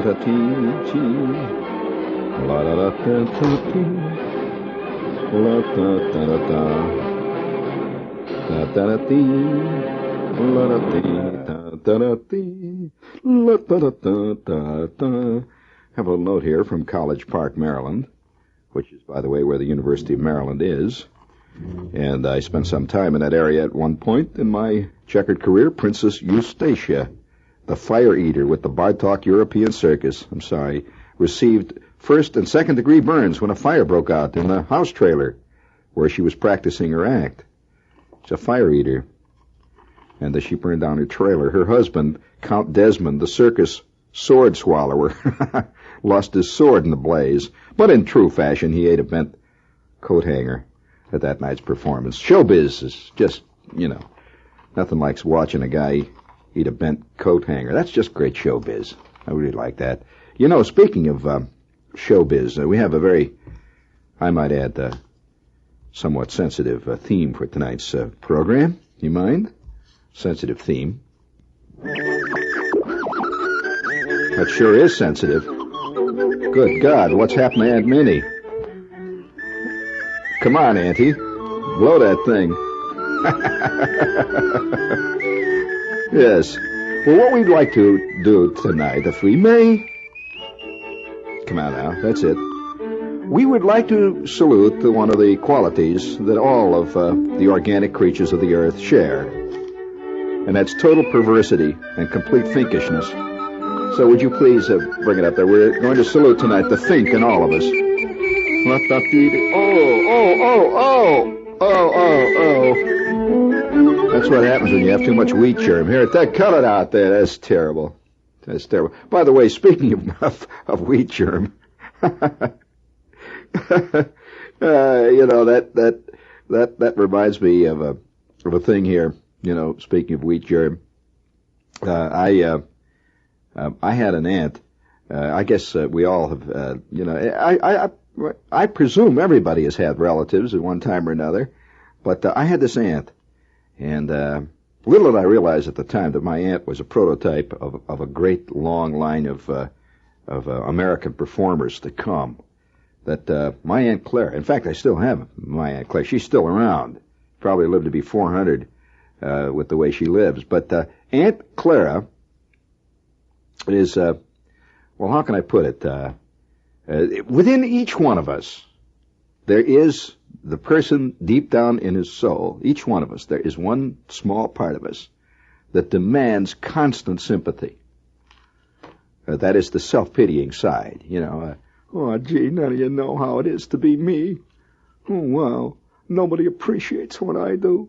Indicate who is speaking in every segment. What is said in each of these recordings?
Speaker 1: La-da-da-tee-tee. La-da-da-da-da-tee. La-da-da-da-da. Da-da-da-tee. La-da-tee. Da-da-da-tee. La-da-da-da-da-da. Have a little note here from College Park, Maryland, which is, by the way, where the University of Maryland is. And I spent some time in that area at one point in my checkered career. Princess Eustacia, the fire eater with the Bartok European Circus, received first and second degree burns when a fire broke out in the house trailer where she was practicing her act. She's a fire eater. And she burned down her trailer. Her husband, Count Desmond, the circus sword swallower, lost his sword in the blaze. But in true fashion, he ate a bent coat hanger at that night's performance. Showbiz is just, nothing like watching a guy eat a bent coat hanger. That's just great showbiz. I really like that. Speaking of showbiz, we have a very, I might add, somewhat sensitive theme for tonight's program. You mind? Sensitive theme. That sure is sensitive. Good God, what's happened to Aunt Minnie? Come on, Auntie. Blow that thing. Yes. Well, what we'd like to do tonight, if we may... Come on now, that's it. We would like to salute one of the qualities that all of the organic creatures of the earth share. And that's total perversity and complete thinkishness. So would you please bring it up there? We're going to salute tonight the think in all of us. Oh. That's what happens when you have too much wheat germ. Here, cut it out there. That's terrible. That's terrible. By the way, speaking of wheat germ, that reminds me of a thing here. Speaking of wheat germ, I had an aunt. I guess we all have. I presume everybody has had relatives at one time or another, but I had this aunt, and little did I realize at the time that my aunt was a prototype of a great long line of American performers to come. That my Aunt Clara, in fact, I still have my Aunt Clara. She's still around. Probably lived to be 400 with the way she lives. But Aunt Clara is, how can I put it? Within each one of us, there is the person deep down in his soul, each one of us, there is one small part of us that demands constant sympathy. That is the self-pitying side, oh, gee, none of you know how it is to be me. Oh, wow, nobody appreciates what I do.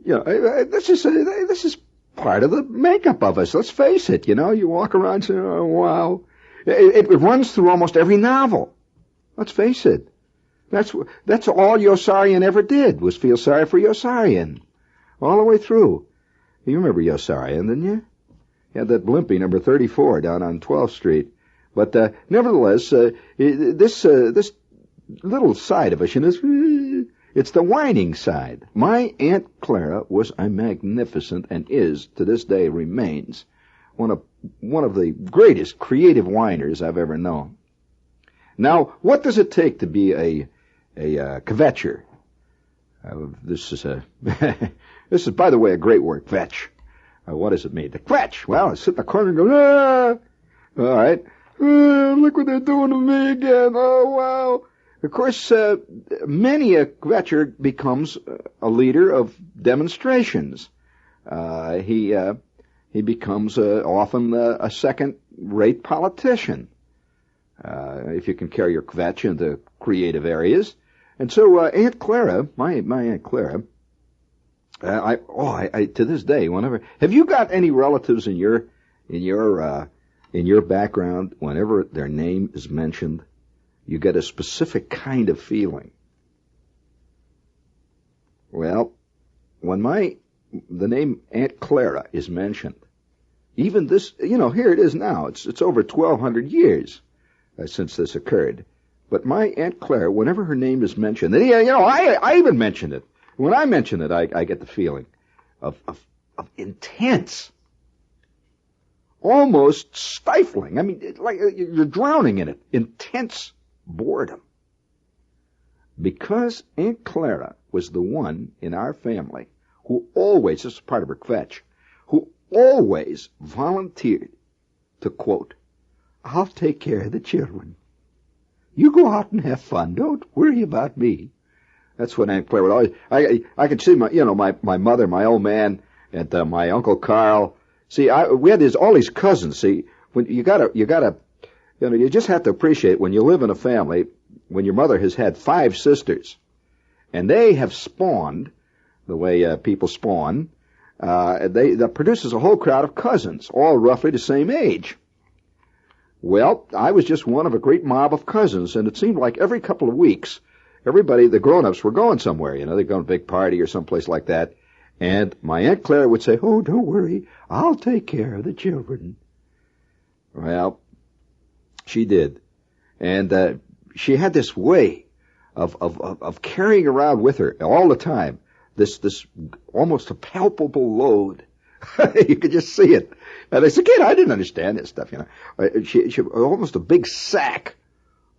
Speaker 1: This is part of the makeup of us, let's face it, you walk around saying, oh, wow. It runs through almost every novel. Let's face it. That's all Yossarian ever did, was feel sorry for Yossarian. All the way through. You remember Yossarian, didn't you? He had that blimpie, number 34, down on 12th Street. But nevertheless, this little side of us, it's the whining side. My Aunt Clara was a magnificent, and is, to this day, remains, one of the greatest creative whiners I've ever known. Now, what does it take to be a kvetcher? This is, by the way, a great word, kvetch. What does it mean? To kvetch. Well, I sit in the corner and go, ah! All right. Look what they're doing to me again. Oh, wow. Of course, many a kvetcher becomes a leader of demonstrations. He becomes often a second-rate politician, if you can carry your kvetch into creative areas. And so Aunt Clara, my Aunt Clara, I to this day, whenever, have you got any relatives in your background, whenever their name is mentioned, you get a specific kind of feeling? Well, when the name Aunt Clara is mentioned, even this, here it is now. It's over 1,200 years since this occurred. But my Aunt Clara, whenever her name is mentioned, and I even mentioned it. When I mention it, I get the feeling of intense, almost stifling. I mean, like you're drowning in it. Intense boredom. Because Aunt Clara was the one in our family who always, this is part of her kvetch, who always volunteered to, quote, "I'll take care of the children. You go out and have fun. Don't worry about me." That's what Aunt Clara would always. I could see my mother, my old man, and my Uncle Carl. See, we had all these cousins. See, when you just have to appreciate when you live in a family, when your mother has had 5 sisters, and they have spawned the way people spawn. That produces a whole crowd of cousins, all roughly the same age. Well, I was just one of a great mob of cousins, and it seemed like every couple of weeks, everybody, the grown-ups, were going somewhere. They'd go to a big party or someplace like that. And my Aunt Clara would say, "Oh, don't worry, I'll take care of the children." Well, she did. And she had this way of carrying around with her all the time this almost a palpable load. You could just see it. And as a kid, I didn't understand this stuff, She almost a big sack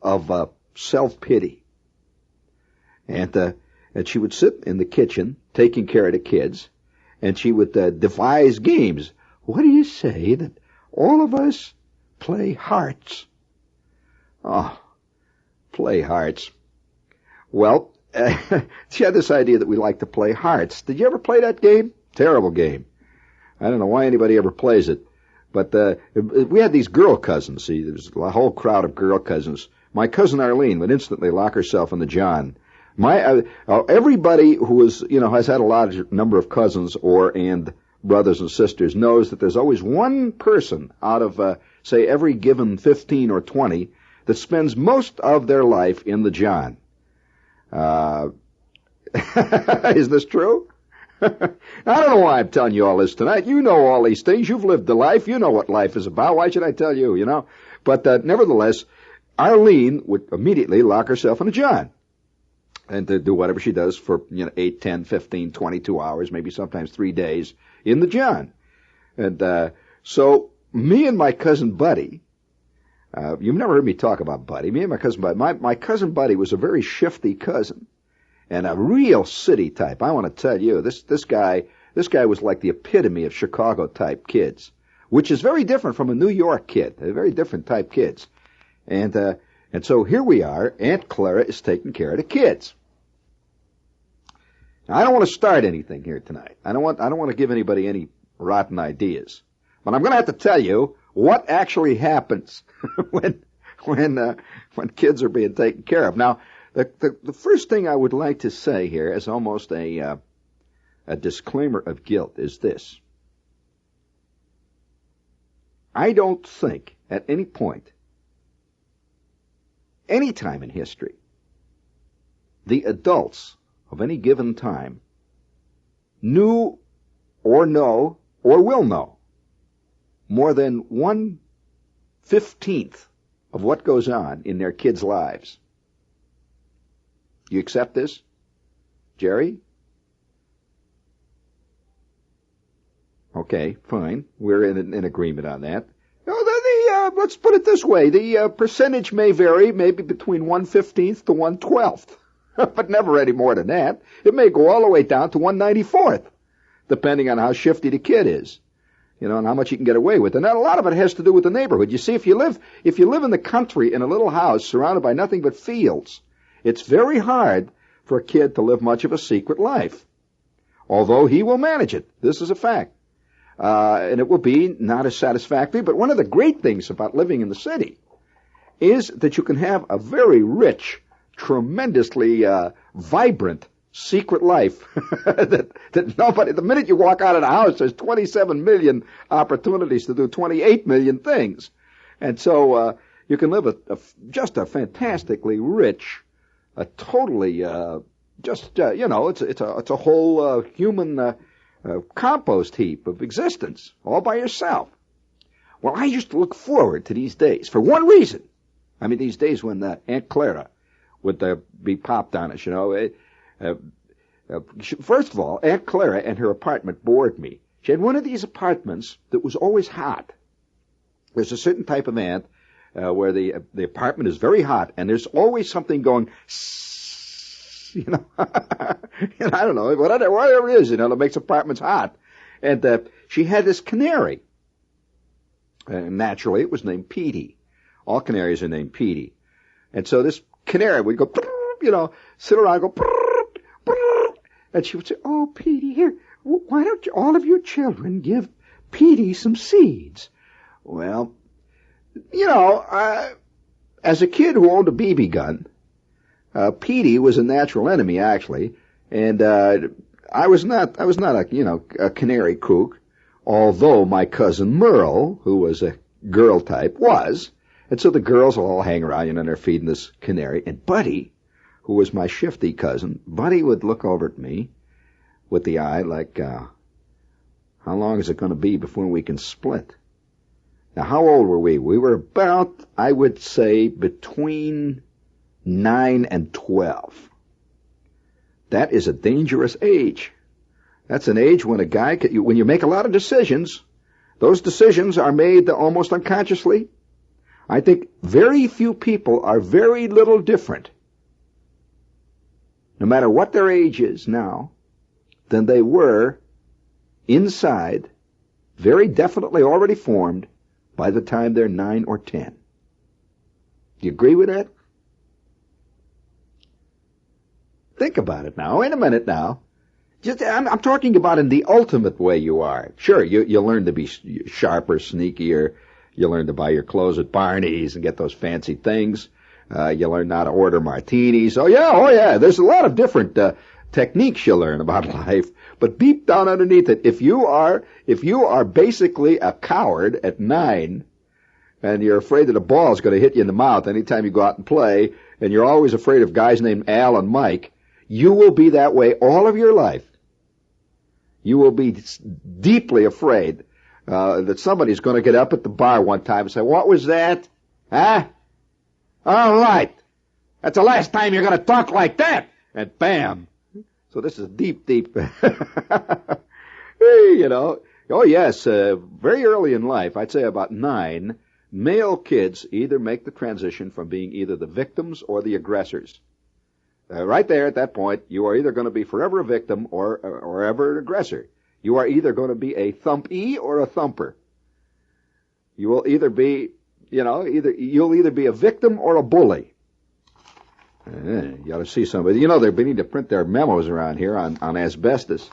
Speaker 1: of self-pity. And she would sit in the kitchen taking care of the kids, and she would devise games. "What do you say that all of us play hearts?" Oh, play hearts. Well, she had this idea that we like to play hearts. Did you ever play that game? Terrible game. I don't know why anybody ever plays it. But we had these girl cousins. See, there's a whole crowd of girl cousins. My cousin Arlene would instantly lock herself in the John. Everybody who is, has had a large number of cousins and brothers and sisters knows that there's always one person out of, say, every given 15 or 20 that spends most of their life in the John. Is this true? I don't know why I'm telling you all this tonight. You know all these things. You've lived the life. You know what life is about. Why should I tell you, But nevertheless, Arlene would immediately lock herself in a John and to do whatever she does for 8, 10, 15, 22 hours, maybe sometimes 3 days in the John. And so me and my cousin Buddy, you've never heard me talk about Buddy. Me and my cousin Buddy. My cousin Buddy was a very shifty cousin and a real city type. I want to tell you, this guy was like the epitome of Chicago type kids, which is very different from a New York kid. They're very different type kids. And so here we are. Aunt Clara is taking care of the kids. Now, I don't want to start anything here tonight. I don't want to give anybody any rotten ideas. But I'm going to have to tell you what actually happens when kids are being taken care of. Now, the first thing I would like to say here as almost a disclaimer of guilt is this. I don't think at any point, any time in history, the adults of any given time knew or know or will know more than 1/15 of what goes on in their kids' lives. You accept this, Jerry? Okay, fine. We're in agreement on that. Let's put it this way. The percentage may vary, maybe between 1/15 to 1/12, but never any more than that. It may go all the way down to 1/94, depending on how shifty the kid is, and how much you can get away with. And a lot of it has to do with the neighborhood. You see, if you live in the country in a little house surrounded by nothing but fields, it's very hard for a kid to live much of a secret life, although he will manage it. This is a fact. And it will be not as satisfactory, but one of the great things about living in the city is that you can have a very rich, tremendously vibrant secret life that nobody, the minute you walk out of the house, there's 27 million opportunities to do 28 million things. And so you can live just a fantastically rich, a totally it's a whole human compost heap of existence all by yourself. Well, I used to look forward to these days for one reason. I mean, these days when Aunt Clara would be popped on us, First of all, Aunt Clara and her apartment bored me. She had one of these apartments that was always hot. There's a certain type of ant where the apartment is very hot, and there's always something going, you know, and I don't know, whatever it is, you know, that makes apartments hot. And she had this canary. Naturally, it was named Petey. All canaries are named Petey. And so this canary would go, you know, sit around and go, and she would say, oh, Petey, here, why don't all of you children give Petey some seeds? Well, you know, as a kid who owned a BB gun, Petey was a natural enemy, actually, and I was not a canary kook, although my cousin Merle, who was a girl type, was. And so the girls all hang around, you know, and they're feeding this canary. And Buddy, who was my shifty cousin, Buddy would look over at me with the eye like, how long is it going to be before we can split? Now, how old were we? We were about, I would say, between 9 and 12. That is a dangerous age. That's an age when when you make a lot of decisions, those decisions are made almost unconsciously. I think very few people are very little different, no matter what their age is now, than they were inside, very definitely already formed, by the time they're 9 or 10. Do you agree with that? Think about it now. Wait a minute now. I'm talking about in the ultimate way you are. Sure, you learn to be sharper, sneakier. You learn to buy your clothes at Barney's and get those fancy things. You learn how to order martinis. Oh yeah. There's a lot of different techniques you learn about life. But deep down underneath it, if you are basically a coward at 9, and you're afraid that a ball is going to hit you in the mouth anytime you go out and play, and you're always afraid of guys named Al and Mike, you will be that way all of your life. You will be deeply afraid that somebody's going to get up at the bar one time and say, what was that? Huh? All right. That's the last time you're going to talk like that. And bam. So this is deep. Hey, you know. Oh, yes. Very early in life, I'd say about 9, male kids either make the transition from being either the victims or the aggressors. Right there at that point, you are either going to be forever a victim or ever an aggressor. You are either going to be a thumpee or a thumper. You will either be, you'll either be a victim or a bully. You ought to see somebody. You know, they're beginning to print their memos around here on asbestos.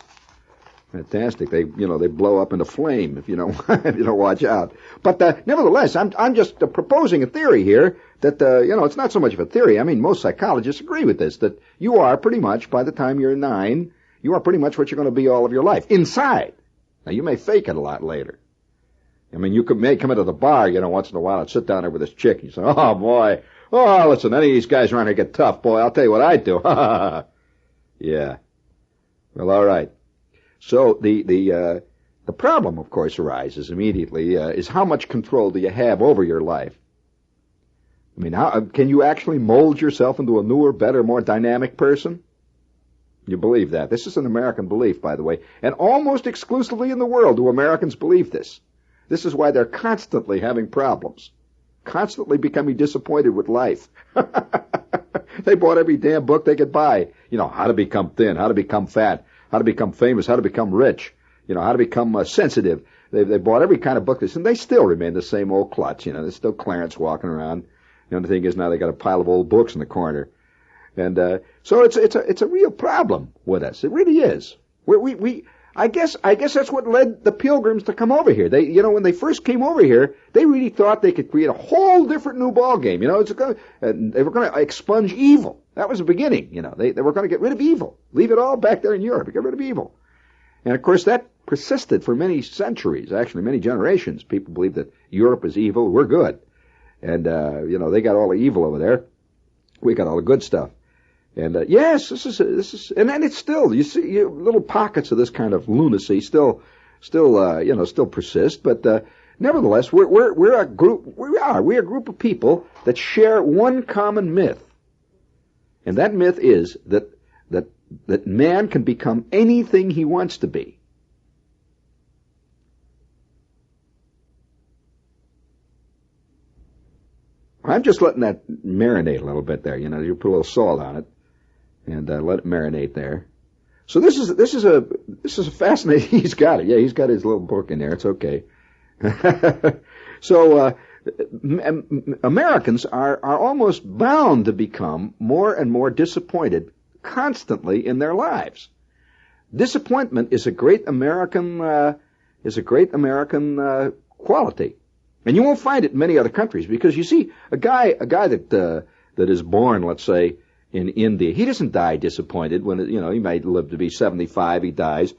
Speaker 1: Fantastic. They blow up into flame if you don't watch out. But nevertheless, I'm just proposing a theory here that it's not so much of a theory. I mean, most psychologists agree with this, that you are pretty much, by the time you're 9, you are pretty much what you're going to be all of your life inside. Now, you may fake it a lot later. I mean, you may come into the bar, once in a while and sit down there with this chick and you say, oh boy, listen, any of these guys around here get tough, boy, I'll tell you what I'd do. Yeah. Well, all right. So the problem, of course, arises immediately, is how much control do you have over your life? I mean, how can you actually mold yourself into a newer, better, more dynamic person? You believe that. This is an American belief, by the way. And almost exclusively in the world do Americans believe this. This is why they're constantly having problems, constantly becoming disappointed with life. They bought every damn book they could buy. How to become thin, how to become fat, how to become famous, how to become rich, how to become sensitive. They bought every kind of book, and they still remain the same old klutz. There's still Clarence walking around. The only thing is now they got a pile of old books in the corner. And so it's a real problem with us. It really is. I guess that's what led the Pilgrims to come over here. They, when they first came over here, they really thought they could create a whole different new ball game. They were going to expunge evil. That was the beginning. They were going to get rid of evil, leave it all back there in Europe, get rid of evil. And of course that persisted for many centuries, actually many generations. People believed that Europe is evil, we're good, and they got all the evil over there, we got all the good stuff. And yes, this is, and then it's still, you see, little pockets of this kind of lunacy still persist. But nevertheless, we're a group of people that share one common myth, and that myth is that man can become anything he wants to be. I'm just letting that marinate a little bit there. You know, you put a little salt on it and let it marinate there. So this is a fascinating. He's got it. Yeah, he's got his little book in there. It's okay. So Americans are almost bound to become more and more disappointed constantly in their lives. Disappointment is a great American quality, and you won't find it in many other countries because you see a guy that is born, let's say, in India, he doesn't die disappointed when he might live to be 75, he dies,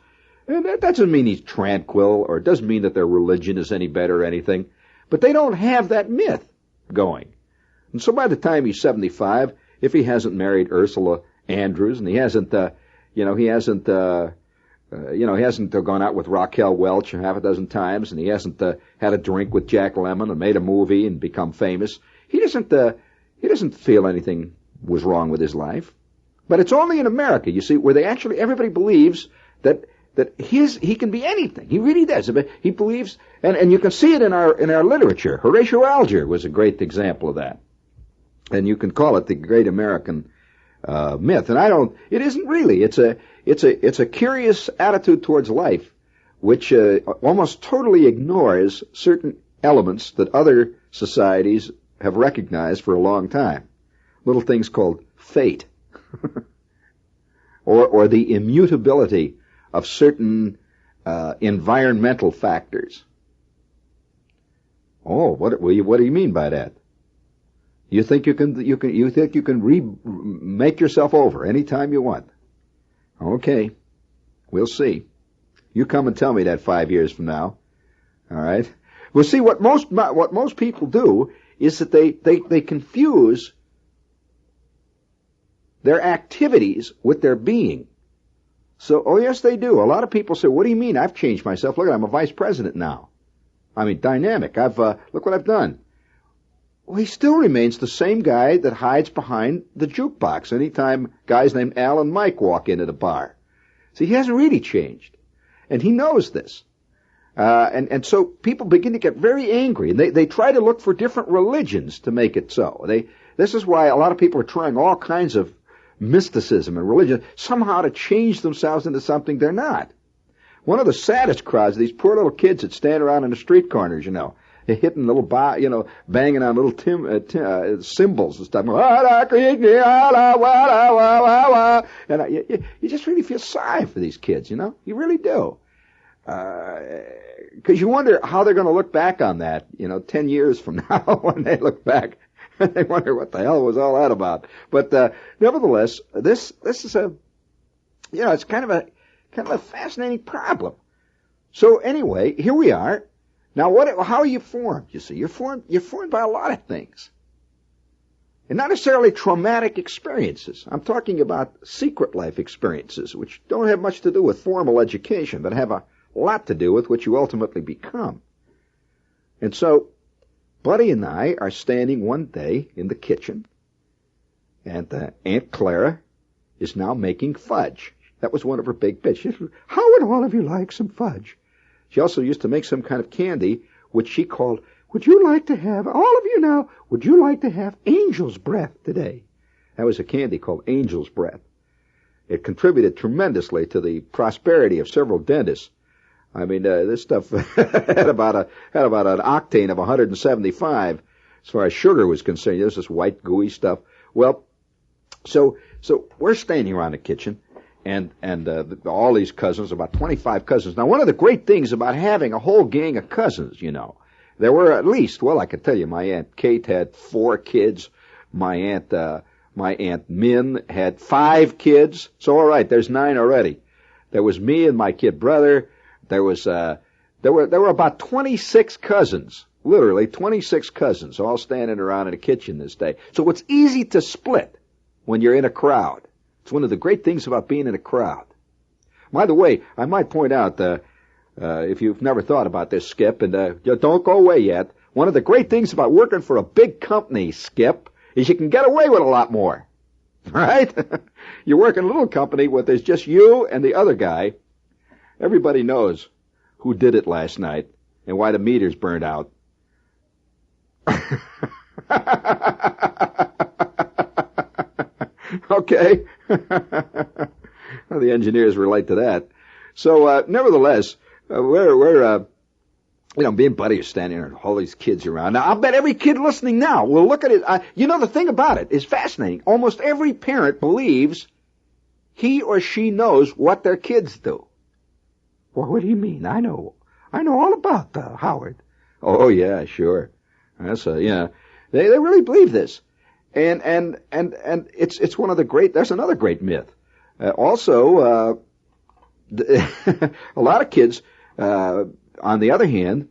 Speaker 1: and that doesn't mean he's tranquil or it doesn't mean that their religion is any better or anything, but they don't have that myth going, and so by the time he's 75, if he hasn't married Ursula Andrews and he hasn't gone out with Raquel Welch half a dozen times, and he hasn't had a drink with Jack Lemmon and made a movie and become famous. He doesn't feel anything was wrong with his life. But it's only in America, you see, where everybody believes that he can be anything. He really does. He believes, and you can see it in our literature. Horatio Alger was a great example of that, and you can call it the great American myth. And it isn't really. It's a curious attitude towards life, which almost totally ignores certain elements that other societies have recognized for a long time. Little things called fate, or the immutability of certain environmental factors. Oh, what do you mean by that? You think you can make yourself over anytime you want? Okay, we'll see. You come and tell me that 5 years from now. All right. Well, see, what most people do is that they confuse their activities with their being. So, oh yes, they do. A lot of people say, "What do you mean? I've changed myself. Look, I'm a vice president now. I mean, dynamic. Look what I've done." Well, he still remains the same guy that hides behind the jukebox anytime guys named Al and Mike walk into the bar. See, he hasn't really changed, and he knows this. And so people begin to get very angry, and they try to look for different religions to make it so. This is why a lot of people are trying all kinds of mysticism and religion somehow to change themselves into something they're not. One of the saddest crowds, these poor little kids that stand around in the street corners, they're hitting little, banging on little cymbals and stuff. And you just really feel sorry for these kids, You really do. Because you wonder how they're going to look back on that, 10 years from now when they look back. They wonder what the hell was all that about. But nevertheless, this is it's kind of a fascinating problem. So anyway, here we are. Now, how are you formed? You see, you're formed by a lot of things, and not necessarily traumatic experiences. I'm talking about secret life experiences, which don't have much to do with formal education, but have a lot to do with what you ultimately become. And so, Buddy and I are standing one day in the kitchen, and Aunt Clara is now making fudge. That was one of her big bits. She said, "How would all of you like some fudge?" She also used to make some kind of candy, which she called, "Would you like to have, all of you now, would you like to have angel's breath today?" That was a candy called angel's breath. It contributed tremendously to the prosperity of several dentists. I mean, this stuff had about an octane of 175 as far as sugar was concerned. There's this white gooey stuff. Well, so we're standing around the kitchen, and all these cousins, about 25 cousins. Now, one of the great things about having a whole gang of cousins, there were at least, well, I can tell you, my Aunt Kate had 4 kids. My Aunt Min had 5 kids. So, all right, there's 9 already. There was me and my kid brother. There were about 26 cousins, literally 26 cousins, all standing around in the kitchen this day. So it's easy to split when you're in a crowd. It's one of the great things about being in a crowd. By the way, I might point out, if you've never thought about this, Skip, and don't go away yet, one of the great things about working for a big company, Skip, is you can get away with a lot more. Right? You work in a little company where there's just you and the other guy. Everybody knows who did it last night and why the meters burned out. Okay. Well, the engineers relate to that. So, nevertheless, we're me and Buddy are standing there, and all these kids around. Now, I'll bet every kid listening now will look at it. The thing about it is fascinating. Almost every parent believes he or she knows what their kids do. Well, what do you mean? I know all about Howard. Oh, yeah, sure. That's they really believe this. And it's one of the great, there's another great myth. A lot of kids, on the other hand,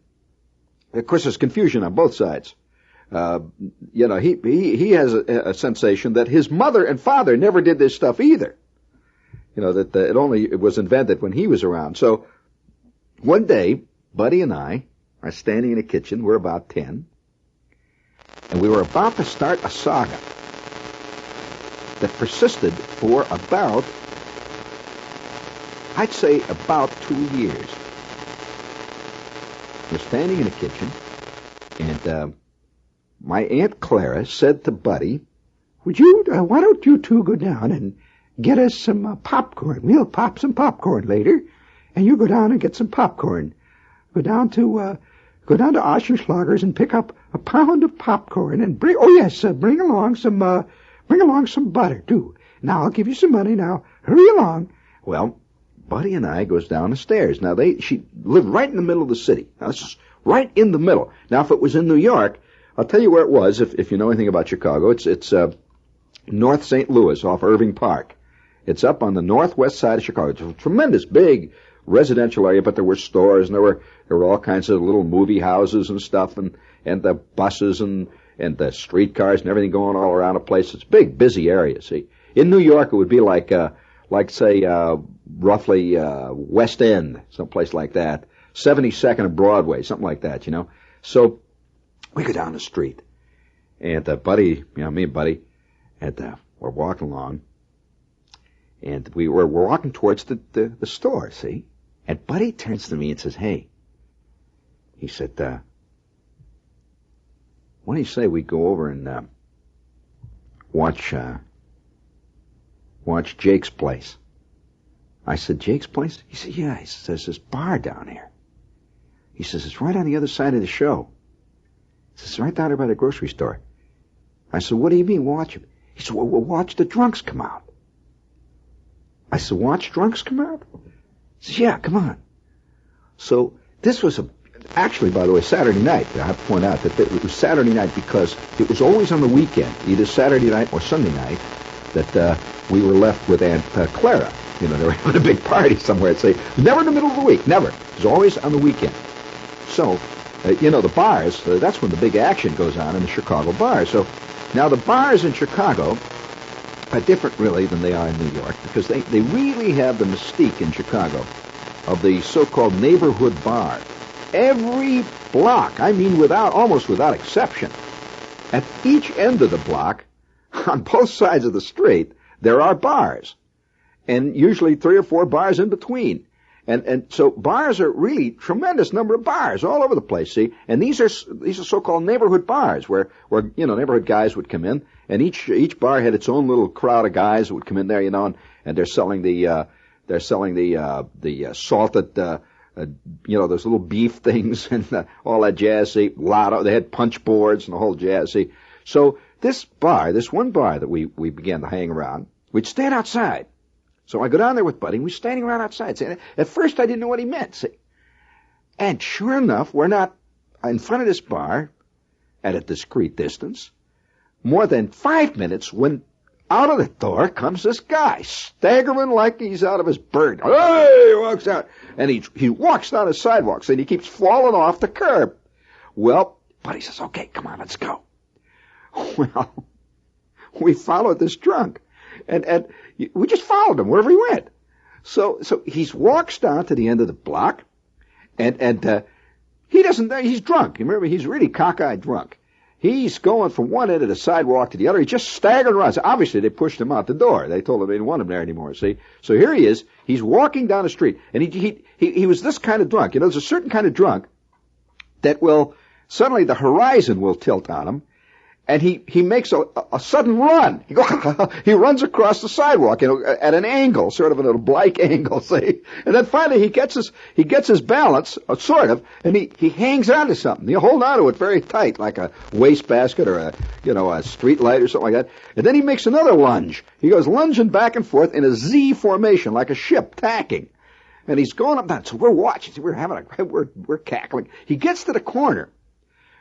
Speaker 1: of course, there's confusion on both sides. He has a sensation that his mother and father never did this stuff either. That it was invented when he was around. So one day, Buddy and I are standing in the kitchen. We're about 10. And we were about to start a saga that persisted for about 2 years. We're standing in the kitchen, and my Aunt Clara said to Buddy, why don't you two go down and get us some popcorn? We'll pop some popcorn later, and you go down and get some popcorn. Go down to Oscherschlager's and pick up a pound of popcorn and bring along some butter too. Now I'll give you some money. Now hurry along. Well, Buddy and I goes down the stairs. Now she lived right in the middle of the city. Now this is right in the middle. Now if it was in New York, I'll tell you where it was. If you know anything about Chicago, it's North St. Louis off Irving Park. It's up on the northwest side of Chicago. It's a tremendous big residential area, but there were stores and there were all kinds of little movie houses and stuff, and the buses and the streetcars and everything going all around the place. It's a big, busy area. See, in New York it would be like say roughly West End, someplace like that, 72nd and Broadway, something like that. So we go down the street, and Buddy, me and Buddy, and we're walking along, and we're walking towards the store. See. And Buddy turns to me and says, hey, he said, what do you say we go over and watch Jake's place? I said, Jake's place? He said, yeah. He says, there's this bar down here. He says, it's right on the other side of the show. He says, it's right down there by the grocery store. I said, what do you mean watch him? He said, well, we'll watch the drunks come out. I said, watch drunks come out? He says, yeah, come on. So this was actually, by the way, Saturday night. I have to point out that it was Saturday night because it was always on the weekend, either Saturday night or Sunday night, that we were left with Aunt Clara. They were having a big party somewhere. Say, never in the middle of the week, never. It was always on the weekend. So, the bars, that's when the big action goes on in the Chicago bars. So now the bars in Chicago are different, really, than they are in New York, because they really have the mystique in Chicago of the so-called neighborhood bar. Every block, almost without exception, at each end of the block, on both sides of the street, there are bars, and usually 3 or 4 bars in between. And so bars are really tremendous number of bars all over the place, see? And these are so-called neighborhood bars where neighborhood guys would come in, and each bar had its own little crowd of guys who would come in there, and they're selling the salted those little beef things and all that jazz, see? They had punch boards and the whole jazz, see? So this one bar that we began to hang around, we'd stand outside. So I go down there with Buddy, and we're standing around outside. See, at first, I didn't know what he meant, see. And sure enough, we're not in front of this bar at a discreet distance. More than 5 minutes when out of the door comes this guy, staggering like he's out of his bird. Hey, he walks out, and he walks down the sidewalks, and he keeps falling off the curb. Well, Buddy says, okay, come on, let's go. Well, we followed this drunk. And we just followed him wherever he went. So he walks down to the end of the block, and he's drunk. Remember, he's really cockeyed drunk. He's going from one end of the sidewalk to the other. He just staggered around. So obviously, they pushed him out the door. They told him they didn't want him there anymore, see? So here he is. He's walking down the street, and he was this kind of drunk. There's a certain kind of drunk that suddenly the horizon will tilt on him, and he makes a sudden run. He runs across the sidewalk, at an angle, sort of at an oblique angle, see? And then finally he gets his balance, sort of, and he hangs on to something. He hold on to it very tight, like a wastebasket or a street light or something like that. And then he makes another lunge. He goes lunging back and forth in a Z formation, like a ship tacking. And he's going up that. So we're watching. We're cackling. He gets to the corner.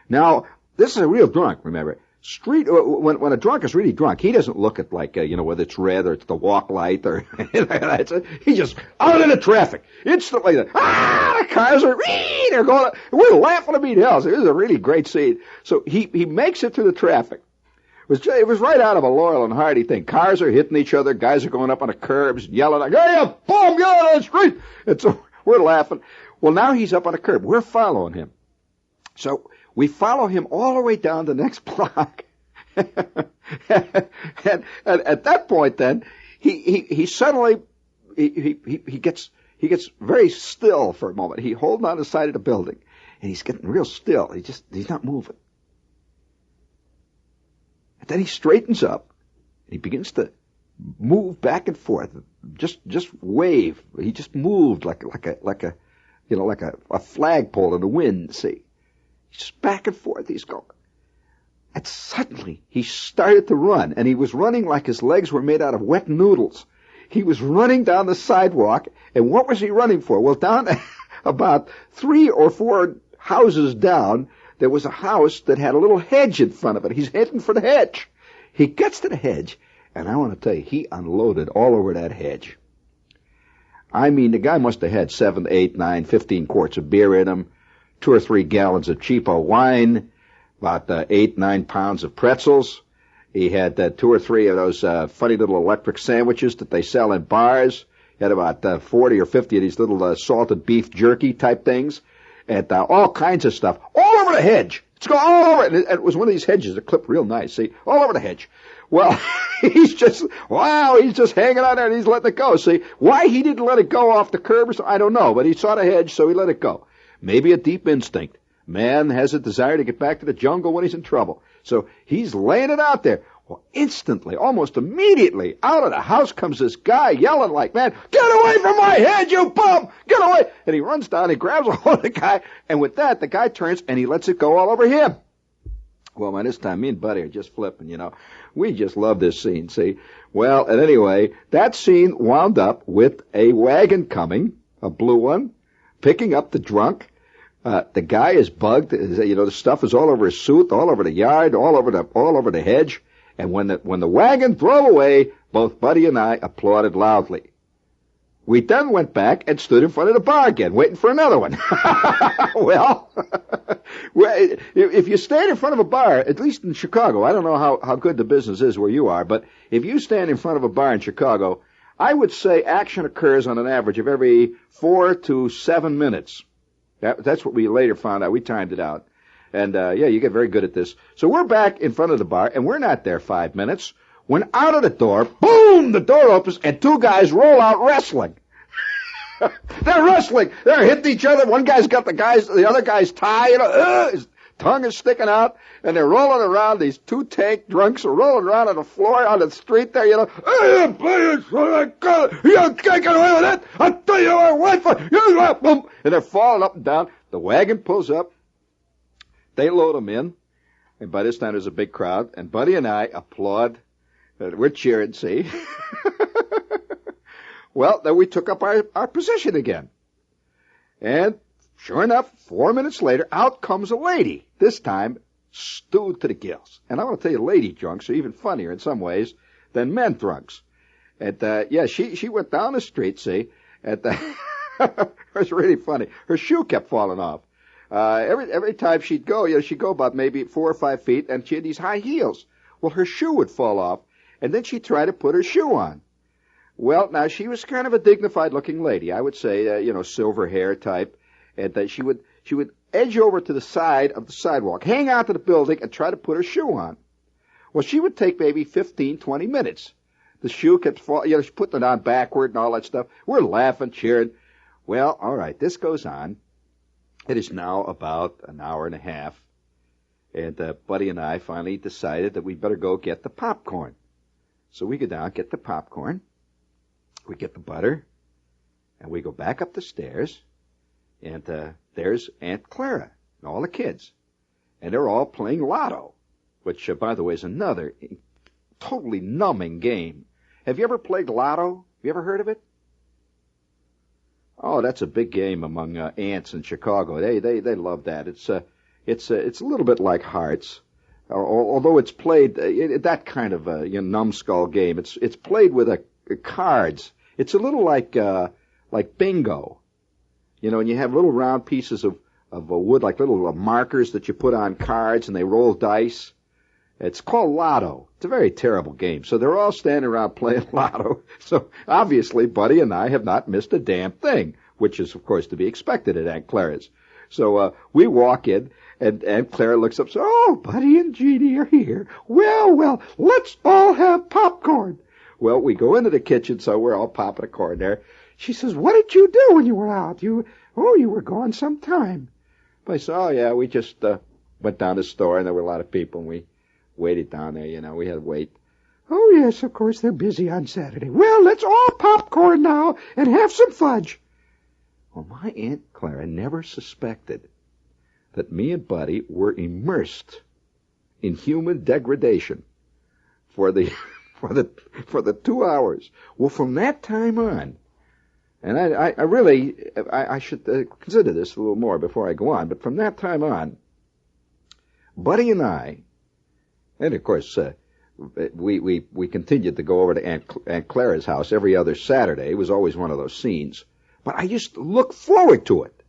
Speaker 1: Now, this is a real drunk, remember. When a drunk is really drunk, he doesn't look at whether it's red or it's the walk light or he just out into traffic instantly. The cars are they're going. We're laughing to beat hell. So this is a really great scene. So he makes it through the traffic. It was right out of a Laurel and Hardy thing. Cars are hitting each other. Guys are going up on the curbs, yelling like, "Hey, you bum, get out of the street!" And so we're laughing. Well, now he's up on a curb. We're following him. So we follow him all the way down the next block. and at that point, then he suddenly he gets very still for a moment. He holds on the side of the building, and he's getting real still. He's not moving. And then he straightens up, and he begins to move back and forth, just wave. He just moved like a flagpole in the wind. See, he's just back and forth. He's going, and suddenly he started to run, and he was running like his legs were made out of wet noodles. He was running down the sidewalk, and what was he running for? Well, down about 3 or 4 houses down, there was a house that had a little hedge in front of it. He's heading for the hedge. He gets to the hedge, and I want to tell you, he unloaded all over that hedge. I mean, the guy must have had 7, 8, 9, 15 quarts of beer in him, 2 or 3 gallons of cheapo wine, about 8, 9 pounds of pretzels. He had 2 or 3 of those funny little electric sandwiches that they sell in bars. He had about 40 or 50 of these little salted beef jerky type things. And all kinds of stuff, all over the hedge. It's going all over, and it was one of these hedges that clipped real nice, see, all over the hedge. Well, he's just hanging on there, and he's letting it go, see. Why he didn't let it go off the curb or something, I don't know, but he saw the hedge, so he let it go. Maybe a deep instinct. Man has a desire to get back to the jungle when he's in trouble. So he's laying it out there. Well, instantly, almost immediately, out of the house comes this guy yelling like, "Man, get away from my head, you bum! Get away!" And he runs down, he grabs a hold of the guy, and with that, the guy turns and he lets it go all over him. Well, by this time, me and Buddy are just flipping, We just love this scene, see? Well, and anyway, that scene wound up with a wagon coming, a blue one, picking up the drunk. The guy is bugged. The stuff is all over his suit, all over the yard, all over the hedge. And when the wagon drove away, both Buddy and I applauded loudly. We then went back and stood in front of the bar again, waiting for another one. Well, if you stand in front of a bar, at least in Chicago, I don't know how good the business is where you are, but if you stand in front of a bar in Chicago, I would say action occurs on an average of every 4 to 7 minutes. That's what we later found out. We timed it out. And, you get very good at this. So we're back in front of the bar, and we're not there 5 minutes. When out of the door, boom, the door opens, and 2 guys roll out wrestling. They're wrestling. They're hitting each other. One guy's got the other guy's tie, his tongue is sticking out, and they're rolling around. These 2 tank drunks are rolling around on the floor, on the street there, "Hey, please, you can't get away with it. I'll tell you my wife, boom." And they're falling up and down. The wagon pulls up. They load them in, and by this time there's a big crowd, and Buddy and I applaud. We're cheering, see? Well, then we took up our position again. And sure enough, 4 minutes later, out comes a lady, this time stewed to the gills. And I want to tell you, lady drunks are even funnier in some ways than men drunks. And, she went down the street, see, and it was really funny. Her shoe kept falling off. Every time she'd go, she'd go about maybe 4 or 5 feet, and she had these high heels. Well, her shoe would fall off, and then she'd try to put her shoe on. Well, now, she was kind of a dignified-looking lady, I would say, silver hair type, and she would edge over to the side of the sidewalk, hang out to the building, and try to put her shoe on. Well, she would take maybe 15, 20 minutes. The shoe kept falling, she put it on backward and all that stuff. We're laughing, cheering. Well, all right, this goes on. It is now about an hour and a half. And Buddy and I finally decided that we'd better go get the popcorn. So we go down, get the popcorn, we get the butter, and we go back up the stairs, and there's Aunt Clara and all the kids. And they're all playing Lotto, which, by the way, is another totally numbing game. Have you ever played Lotto? Have you ever heard of it? Oh, that's a big game among aunts in Chicago. They love that. It's a little bit like Hearts, although it's played that kind of numbskull game. It's played with cards. It's a little like bingo, and you have little round pieces of wood, like little markers that you put on cards, and they roll dice. It's called Lotto. It's a very terrible game. So they're all standing around playing Lotto. So obviously, Buddy and I have not missed a damn thing, which is, of course, to be expected at Aunt Clara's. So we walk in, and Aunt Clara looks up and says, "Oh, Buddy and Jeannie are here. Well, let's all have popcorn." Well, we go into the kitchen, so we're all popping a corn there. She says, "What did you do when you were out? You were gone some time." I said, "Oh, yeah, we just went down to the store, and there were a lot of people, and we waited down there, we had to wait." "Oh, yes, of course, they're busy on Saturday. Well, let's all popcorn now and have some fudge." Well, my Aunt Clara never suspected that me and Buddy were immersed in human degradation for the 2 hours. Well, from that time on, and I should consider this a little more before I go on, but from that time on, Buddy and I, and of course, we continued to go over to Aunt Clara's house every other Saturday. It was always one of those scenes. But I used to look forward to it,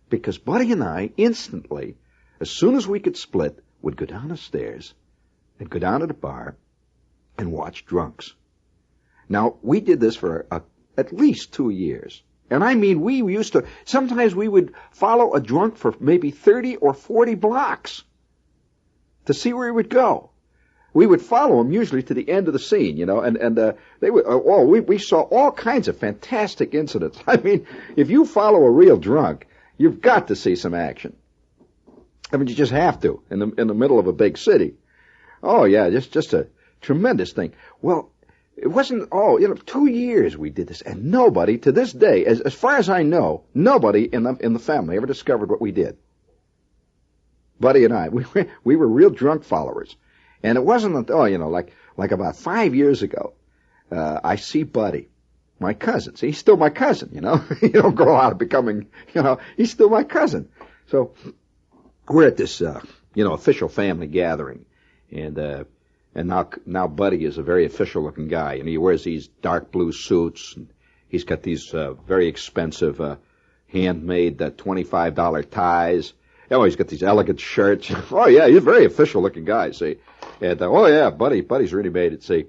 Speaker 1: because Buddy and I instantly, as soon as we could split, would go down the stairs and go down to the bar and watch drunks. Now, we did this for at least 2 years. And I mean, we used to, sometimes we would follow a drunk for maybe 30 or 40 blocks to see where he would go. We would follow him usually to the end of the scene, and they would. We saw all kinds of fantastic incidents. I mean, if you follow a real drunk, you've got to see some action. I mean, you just have to in the middle of a big city. Oh yeah, just a tremendous thing. Well, it wasn't 2 years we did this, and nobody to this day, as far as I know, nobody in the family ever discovered what we did. Buddy and I, we were real drunk followers. And it wasn't until, like about 5 years ago, I see Buddy, my cousin. See, he's still my cousin, You don't grow out of becoming, he's still my cousin. So we're at this, official family gathering. And now Buddy is a very official looking guy. And he wears these dark blue suits. And he's got these very expensive handmade $25 ties. Oh, he's got these elegant shirts. Oh, yeah, he's a very official-looking guy, see. And, Buddy's really made it, see.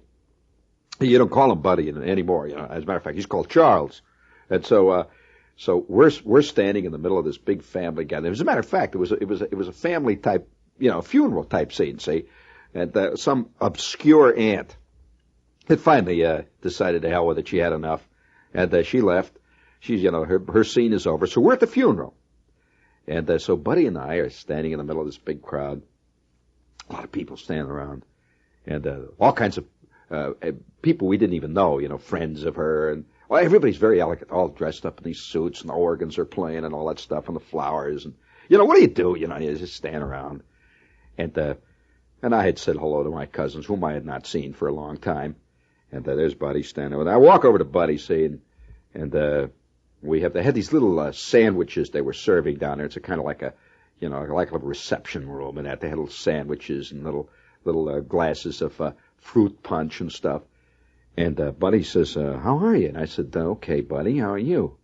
Speaker 1: You don't call him Buddy anymore, As a matter of fact, he's called Charles. And so we're standing in the middle of this big family gathering. As a matter of fact, it was a family type, funeral type scene, see. And some obscure aunt had finally decided to hell with it. She had enough. And she left. She's, her scene is over. So we're at the funeral. And so Buddy and I are standing in the middle of this big crowd. A lot of people standing around. And all kinds of people we didn't even know, friends of her. And everybody's very elegant, all dressed up in these suits, and the organs are playing and all that stuff, and the flowers. And, what do you do? You just stand around. And I had said hello to my cousins, whom I had not seen for a long time. And there's Buddy standing over there. I walk over to Buddy, see, and they had these little sandwiches they were serving down there. It's a kind of like a reception room, and they had little sandwiches and little glasses of fruit punch and stuff. And Buddy says, "How are you?" And I said, "Okay, Buddy, how are you?"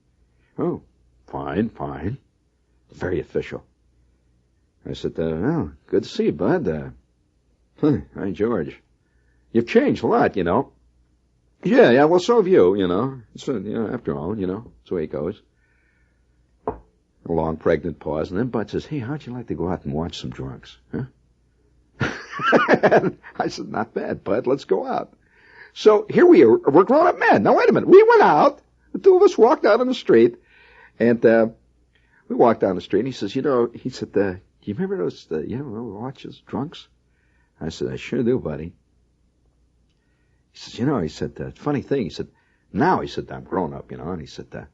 Speaker 1: "Oh, fine. Very official. I said, "Oh, good to see you, Bud. Hi, George. You've changed a lot, Yeah, well, so have you, So, after all, that's the way it goes." A long, pregnant pause, and then Bud says, "Hey, how'd you like to go out and watch some drunks, huh?" I said, "Not bad, Bud. Let's go out." So here we are. We're grown-up men. Now, wait a minute. We went out. The two of us walked out on the street, and we walked down the street, and he says, you remember those, watch those drunks? I said, I sure do, buddy. He says, he said, funny thing, he said, now, he said, I'm grown up, and he said,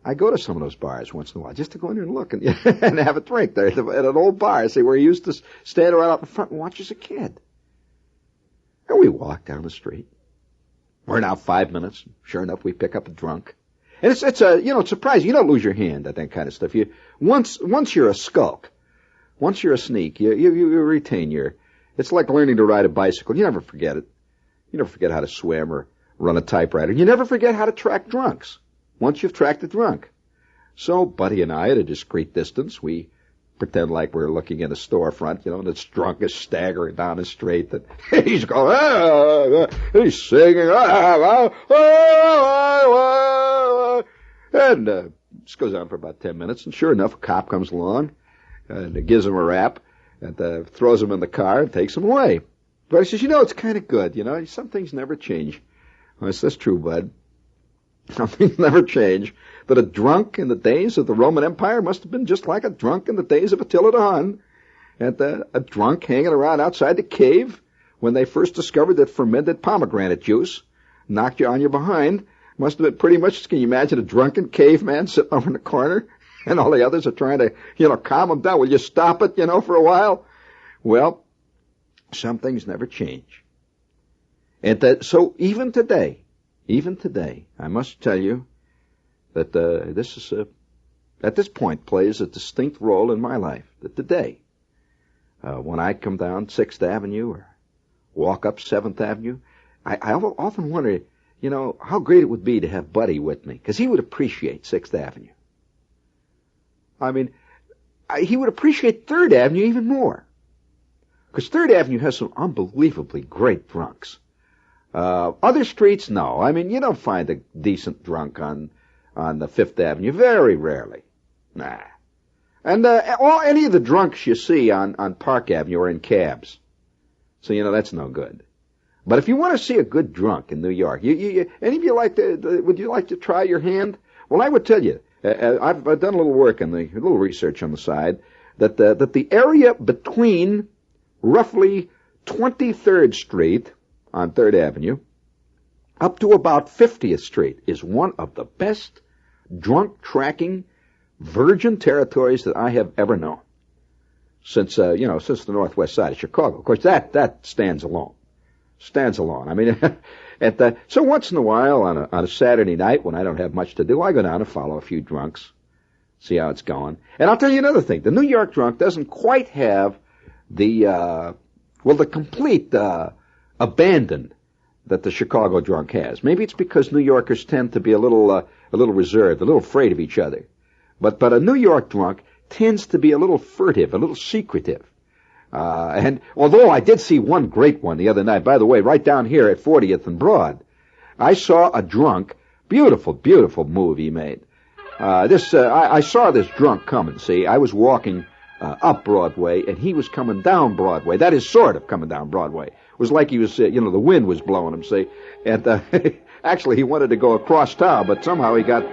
Speaker 1: I go to some of those bars once in a while just to go in there and look and, and have a drink there at an old bar, see, where he used to stand right out in front and watch as a kid. And we walk down the street. We're now 5 minutes. Sure enough, we pick up a drunk. And it's surprising. You don't lose your hand at that kind of stuff. Once you're a skulk, once you're a sneak, you retain it's like learning to ride a bicycle. You never forget it. You never forget how to swim or run a typewriter. You never forget how to track drunks once you've tracked a drunk. So Buddy and I, at a discreet distance, we pretend like we're looking at a storefront, and this drunk is staggering down the street. And he's going, he's singing, and this goes on for about 10 minutes. And sure enough, a cop comes along and gives him a rap and throws him in the car and takes him away. But he says, it's kind of good, some things never change. I said, that's true, bud. Some things never change. That a drunk in the days of the Roman Empire must have been just like a drunk in the days of Attila the Hun. And a drunk hanging around outside the cave when they first discovered that fermented pomegranate juice knocked you on your behind must have been pretty much, can you imagine a drunken caveman sitting over in the corner and all the others are trying to, calm him down. Will you stop it, for a while? Well, some things never change. And so even today, I must tell you that this is at this point plays a distinct role in my life. That today, when I come down 6th Avenue or walk up 7th Avenue, I often wonder, how great it would be to have Buddy with me, because he would appreciate 6th Avenue. I mean, he would appreciate 3rd Avenue even more, because 3rd Avenue has some unbelievably great drunks. Other streets, no. I mean, you don't find a decent drunk on the 5th Avenue. Very rarely. Nah. And any of the drunks you see on Park Avenue are in cabs. So, that's no good. But if you want to see a good drunk in New York, any of you would you like to try your hand? Well, I would tell you, I've done a little work a little research on the side, that the area between roughly 23rd Street on 3rd Avenue up to about 50th Street is one of the best drunk tracking virgin territories that I have ever known. Since the northwest side of Chicago. Of course, that stands alone. I mean, so once in a while on a Saturday night when I don't have much to do, I go down and follow a few drunks, see how it's going. And I'll tell you another thing. The New York drunk doesn't quite have the complete abandon that the Chicago drunk has. Maybe it's because New Yorkers tend to be a little reserved, a little afraid of each other. But a New York drunk tends to be a little furtive, a little secretive. And although I did see one great one the other night, by the way, right down here at 40th and Broad, I saw a drunk, beautiful, beautiful move he made. I saw this drunk coming, see. I was walking up Broadway, and he was coming down Broadway. That is sort of coming down Broadway. It was like he was, the wind was blowing him, see. And actually, he wanted to go across town, but somehow he got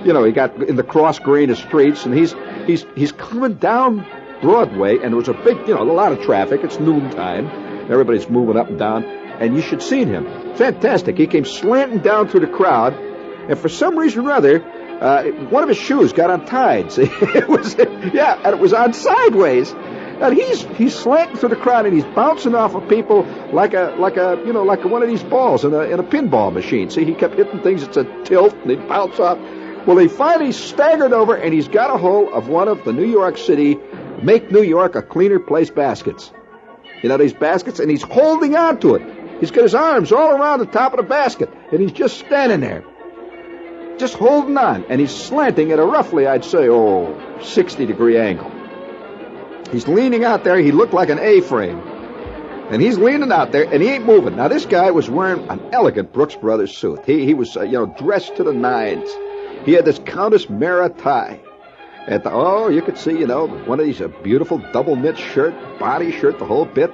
Speaker 1: in the cross grain of streets, and he's coming down Broadway, and there was a big, a lot of traffic. It's noontime. Everybody's moving up and down, and you should see him. Fantastic. He came slanting down through the crowd, and for some reason or other, one of his shoes got untied. See, and it was on sideways. And he's slanting through the crowd, and he's bouncing off of people like one of these balls in a pinball machine. See, he kept hitting things. It's a tilt, and he'd bounce off. Well, he finally staggered over, and he's got a hold of one of the New York City Make New York a Cleaner Place baskets. These baskets, and he's holding on to it. He's got his arms all around the top of the basket, and he's just standing there, just holding on, and he's slanting at a roughly, I'd say, 60-degree angle. He's leaning out there. He looked like an A-frame. And he's leaning out there, and he ain't moving. Now, this guy was wearing an elegant Brooks Brothers suit. He was, dressed to the nines. He had this Countess Mara tie. You could see, one of these beautiful double-knit shirt, body shirt, the whole bit.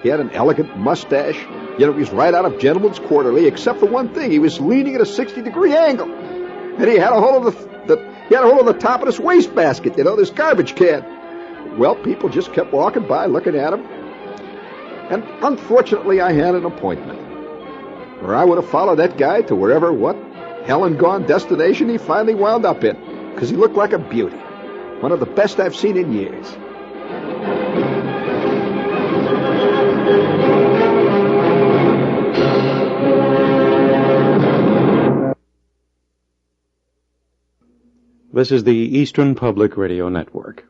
Speaker 1: He had an elegant mustache. He was right out of Gentleman's Quarterly, except for one thing. He was leaning at a 60-degree angle. And he had a hold of the top of this wastebasket, this garbage can. well, people just kept walking by looking at him. And unfortunately, I had an appointment, or I would have followed that guy to wherever, what hell and gone destination he finally wound up in, because he looked like a beauty. One of the best I've seen in years.
Speaker 2: This is the Eastern Public Radio Network.